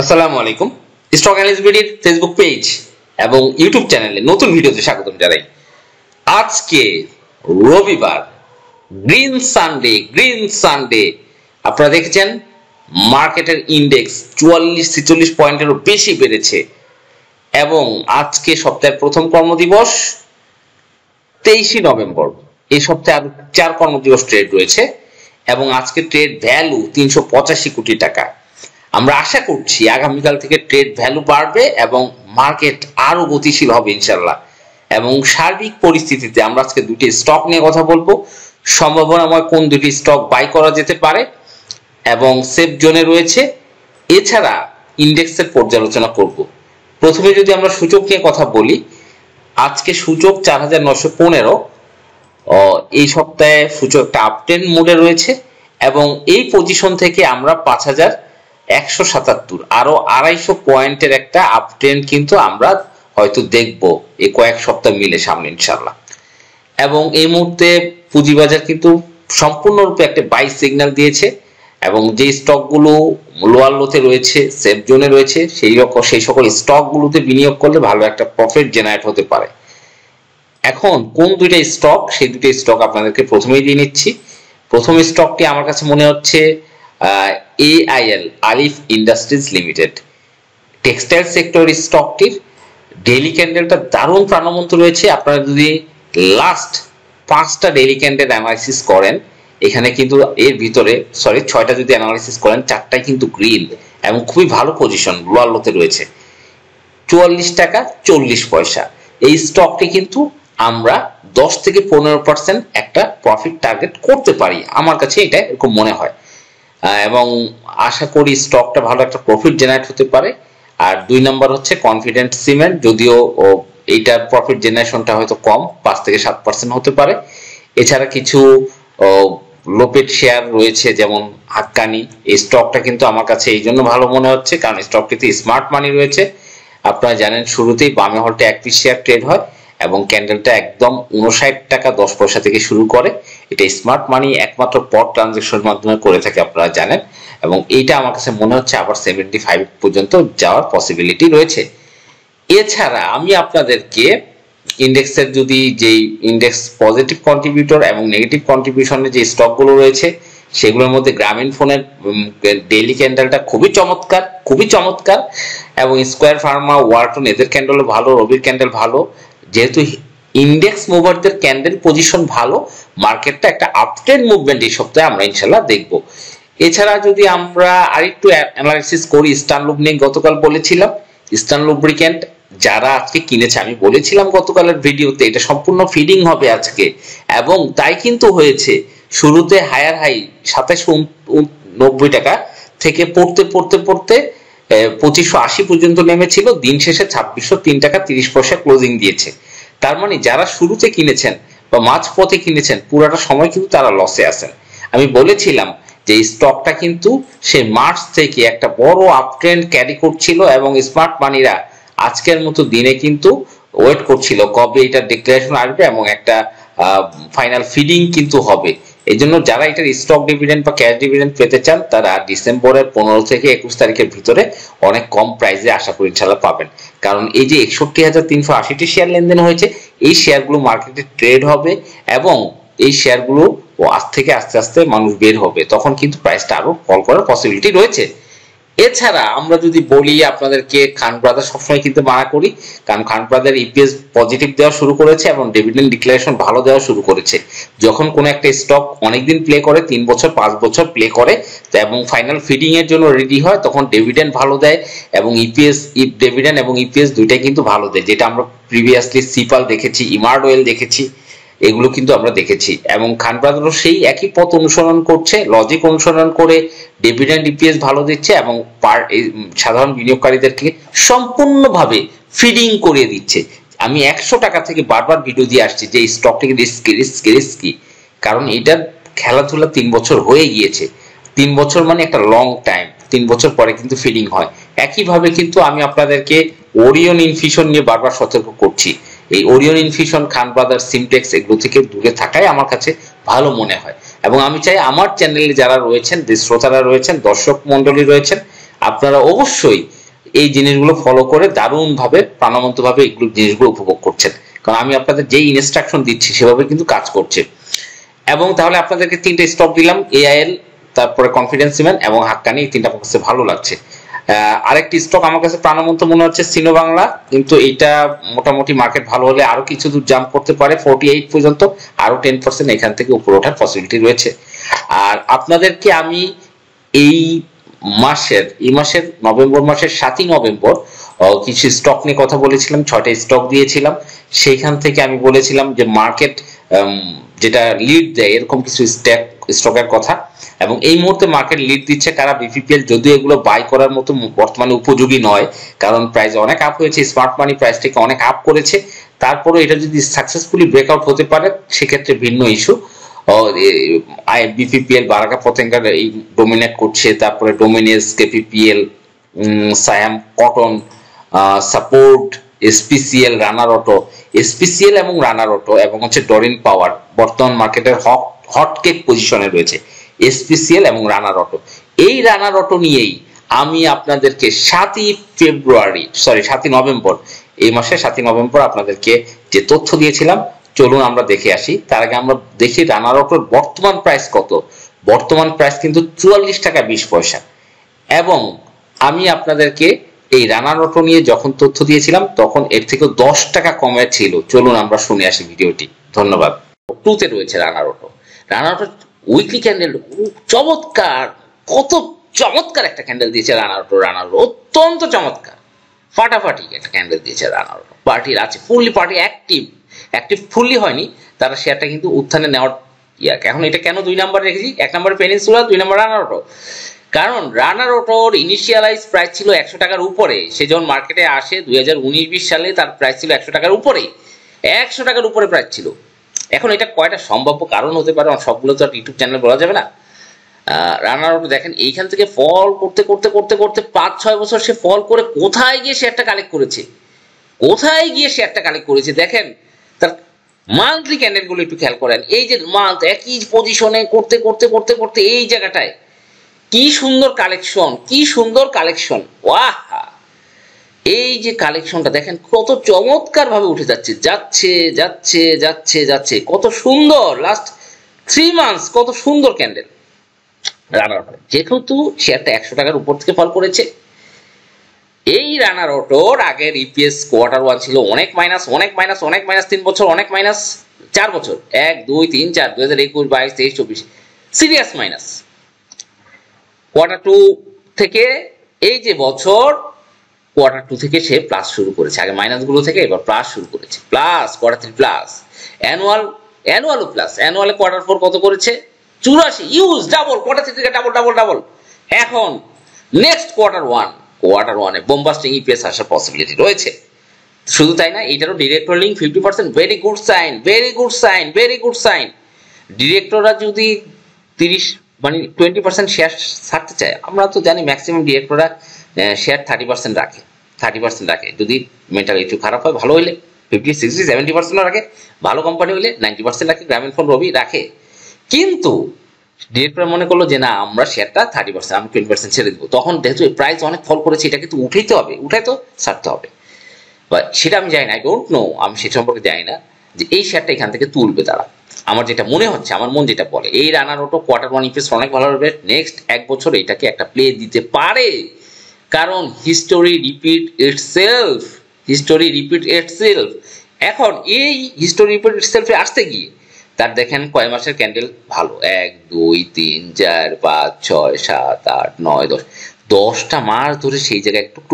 আসসালামু আলাইকুম। Stock analyst বিডির Facebook page এবং ইউটিউব চ্যানেলে নতুন ভিডিওতে স্বাগতম জানাই। আজকে রবিবার, গ্রিন সানডে আপনারা দেখেছেন মার্কেটের ইন্ডেক্স 44-46 পয়েন্টেরও বেশি বেড়েছে এবং আজকে সপ্তাহের প্রথম কর্মদিবস 23 নভেম্বর। এই সপ্তাহে আরো 4 কর্মদিবস ট্রেড রয়েছে এবং আজকে ট্রেড ভ্যালু 385 কোটি টাকা। আমরা আশা করছি আগামীকাল থেকে ট্রেড ভ্যালু বাড়বে এবং মার্কেট আরো গতিশীল হবে ইনশাআল্লাহ। এবং সার্বিক পরিস্থিতিতে আমরা আজকে দুটি স্টক নিয়ে কথা বলবো, সম্ভাবনাময় কোন দুটি স্টক বাই করা যেতে পারে এবং সেফ জোনে রয়েছে। এছাড়া ইন্ডেক্সের পর্যালোচনা করব। প্রথমে যদি আমরা সূচক নিয়ে কথা বলি, আজকে সূচক 4915, এই সপ্তাহে সূচক একটা আপট্রেন্ড মোডে রয়েছে এবং এই পজিশন থেকে আমরা 5177 আরো 250 পয়েন্টের একটা আপট্রেন্ড কিন্তু আমরা হয়তো দেখবো এই কয়েক সপ্তাহ মিলে সামনে ইনশাআল্লাহ। এবং এই মুহূর্তে পুঁজিবাজার কিন্তু সম্পূর্ণরূপে একটা বাই সিগন্যাল দিয়েছে এবং যে স্টকগুলো লোয়ার লোতে রয়েছে, সেফ জোনে রয়েছে, সেই সকল স্টকগুলোতে বিনিয়োগ করলে ভালো একটা প্রফিট জেনারেট হতে পারে। এখন কোন দুইটা স্টক, সেই দুইটা স্টক আপনাদেরকে প্রথমেই দিয়ে নিচ্ছি। প্রথম স্টকটি আমার কাছে মনে হচ্ছে AIL, Alif industries limited. Textile sector স্টকটির ডেইলি ক্যান্ডেলটা দারুণ প্রাণবন্ত রয়েছে। আপনারা যদি লাস্ট 5টা ডেইলি ক্যান্ডেল অ্যানালাইসিস করেন, এখানে কিন্তু এর ভিতরে 6টা যদি অ্যানালাইসিস করেন, 4টাই কিন্তু গ্রিন এবং খুবই ভালো পজিশন লোয়ার লোতে রয়েছে। 44 টাকা 40 পয়সা এই স্টকটি কিন্তু আমরা 10 থেকে 15% একটা প্রফিট টার্গেট করতে পারি, আমার কাছে এটা এরকম মনে হয় এবং আশা করি স্টকটা ভালো একটা প্রফিট জেনারেট হতে পারে। আর 2 নম্বর হচ্ছে কনফিডেন্ট সিমেন্ট, যদিও এইটার প্রফিট জেনারেশনটা হয়তো কম, 5 থেকে 7% হতে পারে। এছাড়া কিছু লোপেট শেয়ার রয়েছে যেমন হাক্কানি, এই স্টকটা কিন্তু আমার কাছে এই জন্য ভালো মনে হচ্ছে কারণ স্টকটিতে স্মার্ট মানি রয়েছে। আপনারা জানেন শুরুতেই বামে হলটে 1 পিস শেয়ার ট্রেড হয় এবং ক্যান্ডেলটা একদম 59 টাকা 10 পয়সা থেকে শুরু করে। এটা স্মার্ট মানি একমাত্র পট ট্রানজাকশনের মাধ্যমে করে থাকে, আপনারা জানেন। এবং এইটা আমার কাছে মনে হচ্ছে আবার 75 পর্যন্ত যাওয়ার পসিবিলিটি রয়েছে। এছাড়া আমি আপনাদেরকে ইন্ডেক্সের যদি যেই ইন্ডেক্স পজিটিভ কন্ট্রিবিউটর এবং নেগেটিভ কন্ট্রিবিউশনের যে স্টকগুলো রয়েছে সেগুলোর মধ্যে গ্রামীণ ফোনের ডেইলি ক্যান্ডেলটা খুবই চমৎকার এবং স্কয়ার ফার্মা, ওয়ালটন এদের ক্যান্ডেলও ভালো, রবির ক্যান্ডেল ভালো। যেহেতু ইন্ডেক্স মুভারদের ক্যান্ডেল পজিশন ভালো, মার্কেটটা একটা আপট্রেন্ড মুভমেন্ট এই সপ্তাহে আমরা ইনশাআল্লাহ দেখব। এছাড়া যদি আমরা আরেকটু অ্যানালাইসিস করি, ইস্টার্ন লুব্রিকেন্ট গতকাল বলেছিলাম, ইস্টার্ন লুব্রিকেন্ট যারা আজকে কিনেছে, আমি বলেছিলাম গতকালের ভিডিওতে এটা সম্পূর্ণ ফিডিং হবে আজকে এবং তাই কিন্তু হয়েছে। শুরুতে হায়ার হাই 2790 টাকা থেকে পড়তে 2580 পর্যন্ত নেমেছিল, দিন শেষে 2603 টাকা 30 পয়সা ক্লোজিং দিয়েছে। তার মানে যারা শুরুতে কিনেছেন বা মাঝপথে কিনেছেন, পুরাটা সময় কিন্তু তারা লসে আছেন। আমি বলেছিলাম যে স্টকটা কিন্তু সে মার্চ থেকে একটা বড় আপট্রেন্ড ক্যারি করছিল এবং স্মার্ট মানিরা আজকের মতো দিনে কিন্তু ওয়েট করছিল কবে এটা ডিক্লারেশন আসবে এবং একটা ফাইনাল ফিডিং কিন্তু হবে। এই জন্য যারা এটার স্টক ডিভিডেন্ড বা ক্যাশ ডিভিডেন্ড পেতে চান, তারা ডিসেম্বরের 15 থেকে 21 তারিখের ভিতরে অনেক কম প্রাইসে আশা করি ইনশাআল্লাহ পাবেন। কারণ এই যে 61,380টি শেয়ার লেনদেন হয়েছে, এই শেয়ারগুলো মার্কেটে ট্রেড হবে এবং এই শেয়ারগুলো আজ থেকে আস্তে আস্তে মানুষ বের হবে, তখন কিন্তু প্রাইসটা আরো ফল করার পসিবিলিটি রয়েছে। এছাড়া আমরা যদি বলি আপনাদেরকে, খান ব্রাদার সবসময় কিন্তু মানা করি, কারণ খান ব্রাদার ইপিএস পজিটিভ দেওয়া শুরু করেছে এবং ডিভিডেন্ড ডিক্লারেশন ভালো দেওয়া শুরু করেছে। যখন কোন একটা স্টক অনেকদিন প্লে করে, 3 বছর 5 বছর প্লে করে এবং ফাইনাল ফিডিং এর জন্য রেডি হয়, তখন ডিভিডেন্ড ভালো দেয় এবং ডিভিডেন্ড এবং ইপিএস দুইটাই কিন্তু ভালো দেয়, যেটা আমরা প্রিভিয়াসলি সিপাল দেখেছি, ইমার্ড ওয়েল দেখেছি, এগুলো কিন্তু আমরা দেখেছি। এবং খান ব্রাদারও সেই একই পথ অনুসরণ করছে, লজিক অনুসরণ করে ডিভিডেন্ড ইপিএস ভালো দিচ্ছে এবং সাধারণ বিনিয়োগকারীদেরকে সম্পূর্ণভাবে ফিডিং করিয়ে দিচ্ছে। আমি 100 টাকা থেকে বারবার ভিডিও দিয়ে আসছি যে স্টকটিকে রিস্কি, কারণ এটা খেলাধুলা 3 বছর হয়ে গিয়েছে। 3 বছর মানে একটা লং টাইম, 3 বছর পরে কিন্তু ফিডিং হয়। একইভাবে কিন্তু আমি আপনাদেরকে ওরিয়ন ইনফিউশন নিয়ে বারবার সতর্ক করছি। এই ওরিয়ন ইনফিউশন, খান ব্রাদার্স, সিমটেক্স এগুলো থেকে দূরে থাকাই আমার কাছে ভালো মনে হয়। এবং আমি চাই আমার চ্যানেলে যারা রয়েছেন, যে শ্রোতারা রয়েছেন, দর্শক মন্ডলী রয়েছেন, আপনারা অবশ্যই এই জিনিসগুলো ফলো করে দারুণভাবে প্রাণবন্তভাবে এগুলো জিনিসগুলো উপভোগ করছেন, কারণ আমি আপনাদের যেই ইনস্ট্রাকশন দিচ্ছি সেভাবে কিন্তু কাজ করছে। এবং তাহলে আপনাদেরকে 3টে স্টক দিলাম, এআইএল, তারপরে কনফিডেন্স সিমেন্ট এবং হাক্কানি, এই 3টা আমার কাছে ভালো লাগছে। আরেকটি স্টক আমার কাছে প্রাণবন্ত মনে হচ্ছে সিনো বাংলা, কিন্তু এইটা মোটামুটি মার্কেট ভালো হলে আরো কিছু দূর জাম্প করতে পারে 48 পর্যন্ত, আরো 10% এখান থেকে উপরে ওঠার পসিবিলিটি রয়েছে। আর আপনাদেরকে আমি এই মাসের নভেম্বর মাসের 7ই নভেম্বর কিছু স্টক নিয়ে কথা বলেছিলাম, 6টা স্টক দিয়েছিলাম। সেইখান থেকে আমি বলেছিলাম যে মার্কেট যেটা লিড দেয় এরকম কিছু স্টকের কথা, এবং এই মুহূর্তে মার্কেট লিড দিচ্ছে কারা, বিপিপিএল, যদিও এগুলো বাই করার মতো বর্তমানে উপযোগী নয়, কারণ প্রাইস অনেক আপ হয়েছে, স্মার্ট মানি প্রাইসটাকে অনেক আপ করেছে। তারপরে এটা যদি সাকসেসফুলি ব্রেকআউট হতে পারে সেক্ষেত্রে ভিন্ন ইস্যু। বিপিপিএল, বারাকা পতেঙ্গার এই ডোমিনেট করছে, তারপরে ডোমিনেস, কেপিপিএল, সায়াম কটন, সাপোর্ট, এসপিসিএল, রানার অটো, এসপিসিএল এবং রানার অটো এবং হচ্ছে ডরিন পাওয়ার বর্তমান মার্কেটের হটকেক পজিশনে রয়েছে, এসপিসিএল এবং রানার অটো। এই রানার অটো নিয়েই আমি আপনাদেরকে 7ই নভেম্বর, এই মাসে 7ই নভেম্বর আপনাদেরকে যে তথ্য দিয়েছিলাম, চলুন আমরা দেখে আসি। তার আগে আমরা দেখি রানার অটোর বর্তমান প্রাইস কত। বর্তমান প্রাইস কিন্তু 44 টাকা 20 পয়সা, এবং আমি আপনাদেরকে এই রানার অটো নিয়ে যখন তথ্য দিয়েছিলাম তখন এর থেকে 10 টাকা কমে ছিল। চলুন আমরা শুনে আসি ভিডিওটি। ধন্যবাদ। 2তে রয়েছে রানার অটো। রানার অটো উইকলি ক্যান্ডেল চমৎকার, কত চমৎকার একটা ক্যান্ডেল দিয়েছে রানার অটো। রানার অটো অত্যন্ত চমৎকার, ফাটাফাটি একটা ক্যান্ডেল দিয়েছে রানার অটো। পার্টির আছে, ফুললি পার্টি অ্যাক্টিভ ফুললি হয়নি, তারা শেয়ারটা কিন্তু উত্থানে নেওয়ার এখন এটা কেন 2 নম্বরে রেখেছি, 1 নম্বরে পেনিনসুলা, 2 নম্বরে রানার অটো। কারণ রানার অটোর ইনিশিয়ালাইজ প্রাইস ছিল 100 টাকার উপরে। সে যখন মার্কেটে আসে 2019-20 সালে তার প্রাইস ছিল 100 টাকার উপরে, 100 টাকার উপরে প্রাইস ছিল। এখন এটা কয়টা সম্ভাব্য কারণ হতে পারে, সবগুলো তো আর ইউটিউব চ্যানেলে বলা যাবে না। রানার অটো দেখেন এইখান থেকে ফল করতে করতে করতে করতে 5-6 বছর সে ফল করে কোথায় গিয়ে শেয়ারটা কালেক্ট করেছে, দেখেন তার মান্থলি ক্যান্ডেল গুলো একটু খেয়াল করেন। এই যে মান্থ একই পজিশনে করতে করতে করতে করতে এই জায়গাটায় কি সুন্দর কালেকশন, ওয়াহ! এই যে কালেকশনটা দেখেন কত চমৎকার ভাবে উঠে যাচ্ছে, কত সুন্দর। লাস্ট 3 মান্থস কত সুন্দর ক্যান্ডেল রানার অটো, যেহেতু শেয়ারটা 100 টাকার উপর থেকে ফল করেছে। এই রানার অটোর আগের ইপিএস Q1 ছিল অনেক মাইনাস, 3 বছর অনেক মাইনাস, 4 বছর 1, 2, 3, 4, 2021, 22, 23, 24 সিরিয়াস মাইনাস। Q2 থেকে এই যে বছর Q2 থেকে সে প্লাস শুরু করেছে, আগে মাইনাস গুলো থেকে এবার প্লাস শুরু করেছে, প্লাস Q3 প্লাস, অ্যানুয়ালও প্লাস। অ্যানুয়ালে Q4 কত করেছে? 84, ইউজ ডাবল, Q3 থেকে ডাবল। এখন নেক্সট Q1 এ বোম্বাস্টিং ইপিএস আসার পসিবিলিটি রয়েছে। শুধু তাই না, এটারও director link 50%, very good sign. ডিরেক্টররা যদি 20% শেয়ার ছাড়তে চায়, আমরা তো জানি ম্যাক্সিমাম ডিরেক্টররা শেয়ার 30% রাখে। যদি মেন্টাল একটু খারাপ হয়, ভালো হইলে 50, 60, 70% রাখে, ভালো কোম্পানি হইলে 90% রাখে, গ্রামীণ ফোন, রবি রাখে। কিন্তু ডিরেক্টর মনে করলো যে না, আমরা শেয়ারটা 30%, আমি 20% ছেড়ে দিব, তখন যেহেতু প্রাইস অনেক ফল করেছে, এটা কিন্তু উঠাই তো ছাড়তে হবে। সেটা আমি জানি না, আই ডোন্ট নো, আমি সে সম্পর্কে জানি না যে এই শেয়ারটা এখান থেকে তুলবে তারা। আমার যেটা মনে হচ্ছে, আমার মন যেটা বলে, এই রানার অটো Q1 ইপিএস অনেক ভালো হবে, নেক্সট 1 বছর এটাকে একটা প্লে দিতে পারে, কারণ হিস্টোরি রিপিট ইটসেলফ। এখন এই হিস্টোরি রিপিট ইটসেলফে আসতে গিয়ে তার দেখেন কয় মাসের ক্যান্ডেল ভালো, 1, 2, 3, 4, 5, 6, 7, 8, 9, 10টা মাস ধরে সেই জায়গায় টুক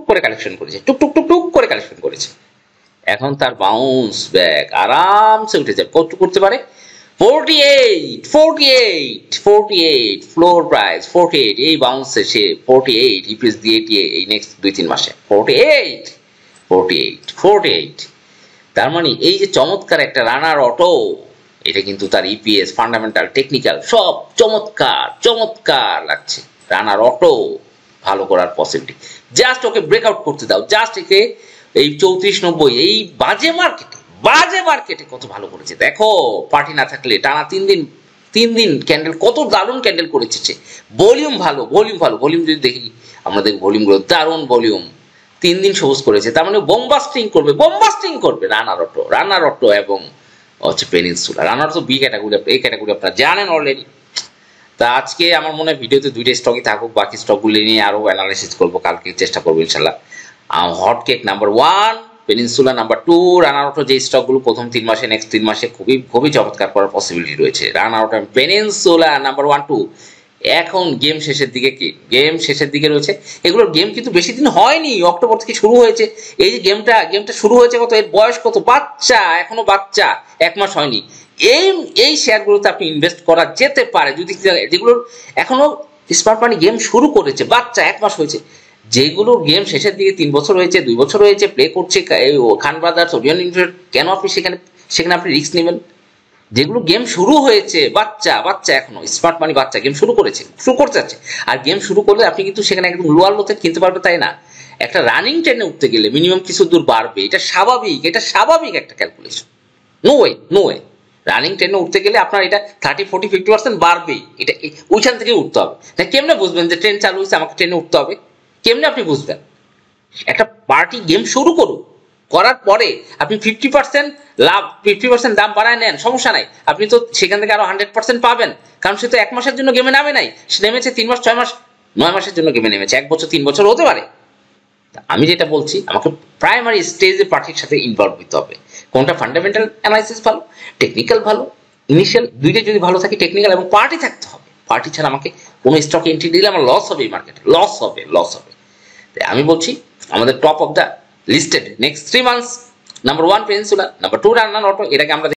করে কালেকশন করেছে। এখন তার বাউন্স ব্যাক আরামসে উঠে যায়, কত করতে পারে? 48 ফ্লোর প্রাইস 48, এই বাউন্সে সে 48 ইপিএস দিয়ে এই নেক্সট 2-3 মাসে 48। তার মানে এই যে চমৎকার একটা রানার অটো, এটা কিন্তু তার ইপিএস, ফান্ডামেন্টাল, টেকনিক্যাল সব চমৎকার লাগছে। রানার অটো ভালো করার পসিবিলিটি, জাস্ট ওকে ব্রেকআউট করতে দাও, জাস্ট একে এই 34-90 এই বাজে মার্কেটে কত ভালো করেছে দেখো। পার্টি না থাকলে টানা 3 দিন 3 দিন ক্যান্ডেল, কত দারুণ ক্যান্ডেল করেছে সে। ভলিউম ভালো, ভলিউম যদি দেখি আমাদের ভলিউমগুলো দারুণ ভলিউম, 3 দিন সবুজ করেছে, তার মানে বোমবাস্টিং করবে রানার অটো এবং হচ্ছে পেনিনসুলা। রানার তো বি ক্যাটাগরি, এই ক্যাটাগরি আপনারা জানেন অলরেডি। তা আজকে আমার মনে হয় ভিডিওতে 2টা স্টকই থাকুক, বাকি স্টকগুলি নিয়ে আরো অ্যানালাইসিস করবো, কালকে চেষ্টা করবো ইনশাল্লাহ। Hot cake number 1, peninsula number 2, রানার অটো যে স্টকগুলো প্রথম 3 মাসে নেক্সট 3 মাসে খুবই চমৎকার করার পসিবিলিটি রয়েছে। রানার অটো পেনিনসুলা নাম্বার 1, 2। এখন গেম শেষের দিকে রয়েছে। এগুলোর গেম কিন্তু বেশি দিন হয়নি, অক্টোবর থেকে শুরু হয়েছে। এই যে গেমটা শুরু হয়েছে কত, এর বয়স কত, এখনো বাচ্চা, 1 মাস হয়নি। এই শেয়ারগুলোতে আপনি ইনভেস্ট করা যেতে পারে যদি, যেগুলোর এখনো স্মার্ট মানি গেম শুরু করেছে, বাচ্চা 1 মাস হয়েছে। যেগুলোর গেম শেষের দিকে 3 বছর হয়েছে, 2 বছর হয়েছে, প্লে করছে খান ব্রাদার্স, ওরিয়ন লিমিটেড, কেন আপনি সেখানে আপনি রিস্ক নেবেন? যেগুলো গেম শুরু হয়েছে, বাচ্চা এখনো স্মার্ট মানি বাচ্চা, গেম শুরু করতে যাচ্ছে। আর গেম শুরু করলে আপনি কিন্তু সেখানে একদম লোয়ার লোতে কিনতে পারবে তাই না। একটা রানিং ট্রেনে উঠতে গেলে মিনিমাম কিছু দূর বাড়বে, এটা স্বাভাবিক একটা ক্যালকুলেশন। নো ওয়ে রানিং ট্রেনে উঠতে গেলে আপনার এটা 30-40-50% বাড়বেই, এটা ওইখান থেকে উঠতে হবে। কেমনে বুঝবেন যে ট্রেন চালু হয়েছে, আমাকে ট্রেনে উঠতে হবে? কেমনে আপনি বুঝবেন? একটা পার্টি গেম শুরু করার পরে আপনি 50% লাভ, 50% দাম বাড়ায় নেন, সমস্যা নাই, আপনি তো সেখান থেকে আরো 100% পাবেন। কারণ সে তো 1 মাসের জন্য গেমে নামে নাই, সে নেমেছে 3 মাস, 6 মাস, 9 মাসের জন্য গেমে নেমেছে, 1 বছর, 3 বছর হতে পারে। আমি যেটা বলছি, আমাকে প্রাইমারি স্টেজে পার্টির সাথে ইনভলভ হতে হবে। কোনটা ফান্ডামেন্টাল অ্যানালাইসিস ভালো, টেকনিক্যাল ভালো, ইনিশিয়াল দুইটা যদি ভালো থাকে, টেকনিক্যাল এবং পার্টি থাকতে হবে। পার্টি ছাড়া আমাকে কোনো স্টক এন্ট্রি দিলে আমার লস হবে, এই মার্কেটে লস হবে। আমি বলছি আমাদের top of the listed next 3 months, number 1 peninsula, number 2 runner auto, এটাকে আমরা